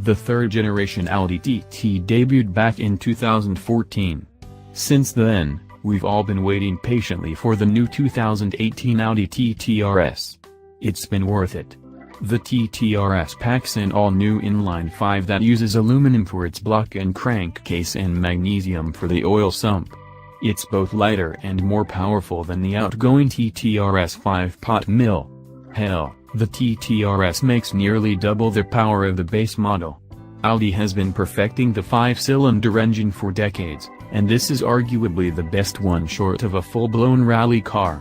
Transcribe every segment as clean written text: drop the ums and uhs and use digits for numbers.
The third-generation Audi TT debuted back in 2014. Since then, we've all been waiting patiently for the new 2018 Audi TT RS. It's been worth it. The TT RS packs an all-new inline-five that uses aluminum for its block and crankcase and magnesium for the oil sump. It's both lighter and more powerful than the outgoing TT RS 5-pot mill. Hell, the TT RS makes nearly double the power of the base model. Audi has been perfecting the 5-cylinder engine for decades, and this is arguably the best one short of a full-blown rally car.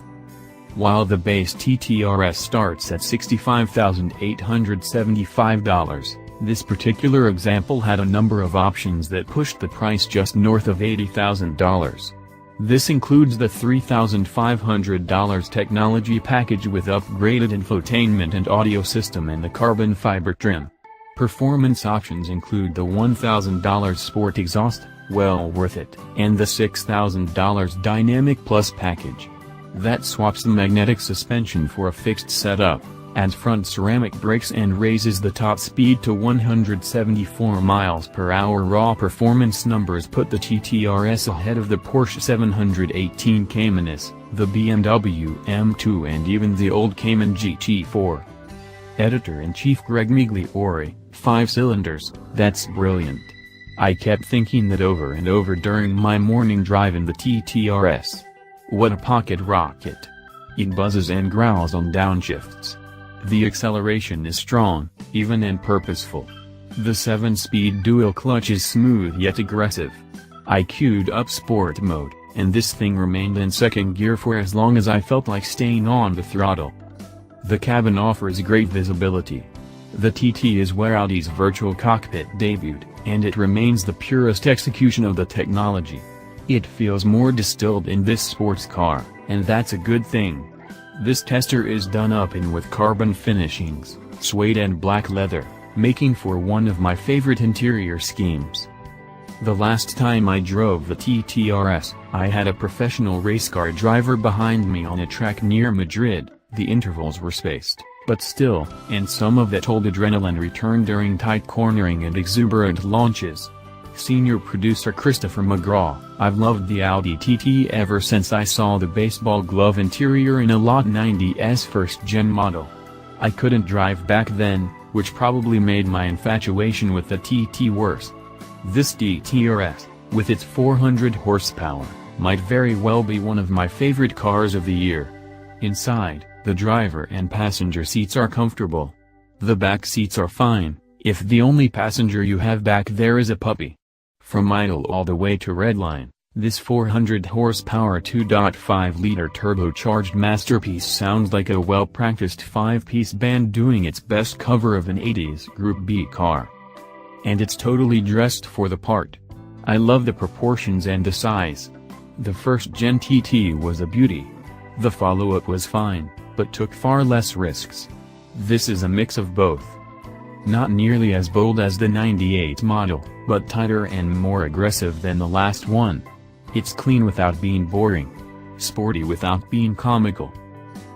While the base TT RS starts at $65,875, this particular example had a number of options that pushed the price just north of $80,000. This includes the $3,500 technology package with upgraded infotainment and audio system and the carbon fiber trim. Performance options include the $1,000 Sport exhaust, well worth it, and the $6,000 Dynamic Plus package. That swaps the magnetic suspension for a fixed setup, adds front ceramic brakes and raises the top speed to 174 miles per hour. Raw performance numbers put the TT RS ahead of the Porsche 718 Caymanes, the BMW M2 and even the old Cayman GT4. Editor-in-Chief Greg Migliore, 5 cylinders, that's brilliant. I kept thinking that over and over during my morning drive in the TT RS. What a pocket rocket. It buzzes and growls on downshifts. The acceleration is strong, even and purposeful. The 7-speed dual clutch is smooth yet aggressive. I queued up sport mode, and this thing remained in second gear for as long as I felt like staying on the throttle. The cabin offers great visibility. The TT is where Audi's virtual cockpit debuted, and it remains the purest execution of the technology. It feels more distilled in this sports car, and that's a good thing. This tester is done up in with carbon finishings, suede and black leather, making for one of my favorite interior schemes. The last time I drove the TT RS, I had a professional race car driver behind me on a track near Madrid. The intervals were spaced, but still, and some of that old adrenaline returned during tight cornering and exuberant launches. Senior producer Christopher McGraw, I've loved the Audi TT ever since I saw the baseball glove interior in a Lot 90's first-gen model. I couldn't drive back then, which probably made my infatuation with the TT worse. This TT RS, with its 400 horsepower, might very well be one of my favorite cars of the year. Inside, the driver and passenger seats are comfortable. The back seats are fine, if the only passenger you have back there is a puppy. From idle all the way to redline, this 400 horsepower 2.5-liter turbocharged masterpiece sounds like a well-practiced 5-piece band doing its best cover of an 80s Group B car. And it's totally dressed for the part. I love the proportions and the size. The first-gen TT was a beauty. The follow-up was fine, but took far less risks. This is a mix of both. Not nearly as bold as the 98 model, but tighter and more aggressive than the last one. It's clean without being boring. Sporty without being comical.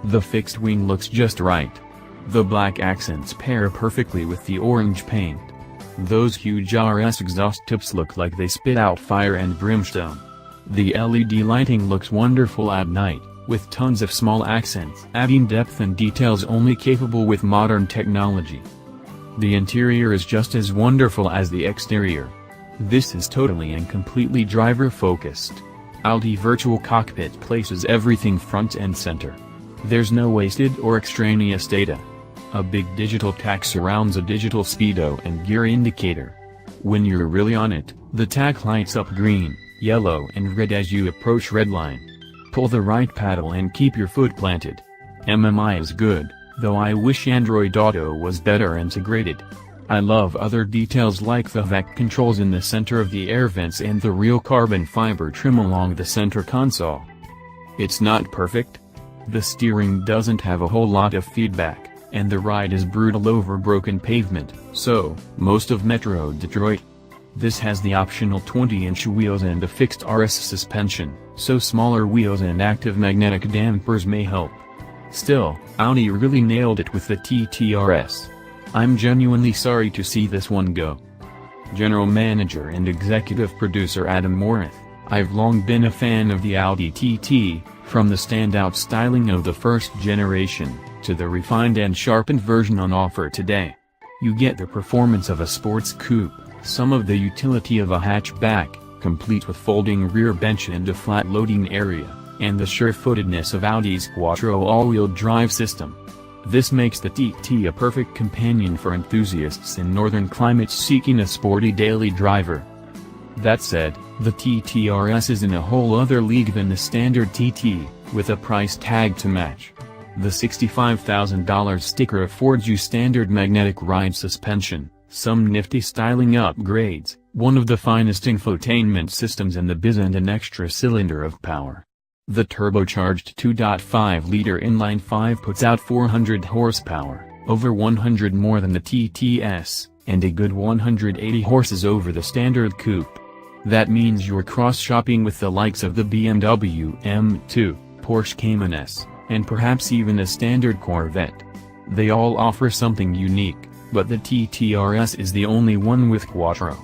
The fixed wing looks just right. The black accents pair perfectly with the orange paint. Those huge RS exhaust tips look like they spit out fire and brimstone. The LED lighting looks wonderful at night, with tons of small accents adding depth and details only capable with modern technology. The interior is just as wonderful as the exterior. This is totally and completely driver-focused. Audi Virtual Cockpit places everything front and center. There's no wasted or extraneous data. A big digital tach surrounds a digital speedo and gear indicator. When you're really on it, the tach lights up green, yellow and red as you approach redline. Pull the right paddle and keep your foot planted. MMI is good, though I wish Android Auto was better integrated. I love other details like the vac controls in the center of the air vents and the real carbon fiber trim along the center console. It's not perfect. The steering doesn't have a whole lot of feedback, and the ride is brutal over broken pavement, so, most of Metro Detroit. This has the optional 20-inch wheels and a fixed RS suspension, so smaller wheels and active magnetic dampers may help. Still, Audi really nailed it with the TT RS. I'm genuinely sorry to see this one go. General Manager and Executive Producer Adam Morath, I've long been a fan of the Audi TT, from the standout styling of the first generation, to the refined and sharpened version on offer today. You get the performance of a sports coupe, some of the utility of a hatchback, complete with folding rear bench and a flat loading area, and the sure-footedness of Audi's Quattro all-wheel drive system. This makes the TT a perfect companion for enthusiasts in northern climates seeking a sporty daily driver. That said, the TT RS is in a whole other league than the standard TT, with a price tag to match. The $65,000 sticker affords you standard magnetic ride suspension, some nifty styling upgrades, one of the finest infotainment systems in the biz, and an extra cylinder of power. The turbocharged 2.5-liter inline-five puts out 400 horsepower, over 100 more than the TTS, and a good 180 horses over the standard coupe. That means you're cross-shopping with the likes of the BMW M2, Porsche Cayman S, and perhaps even a standard Corvette. They all offer something unique, but the TT RS is the only one with Quattro.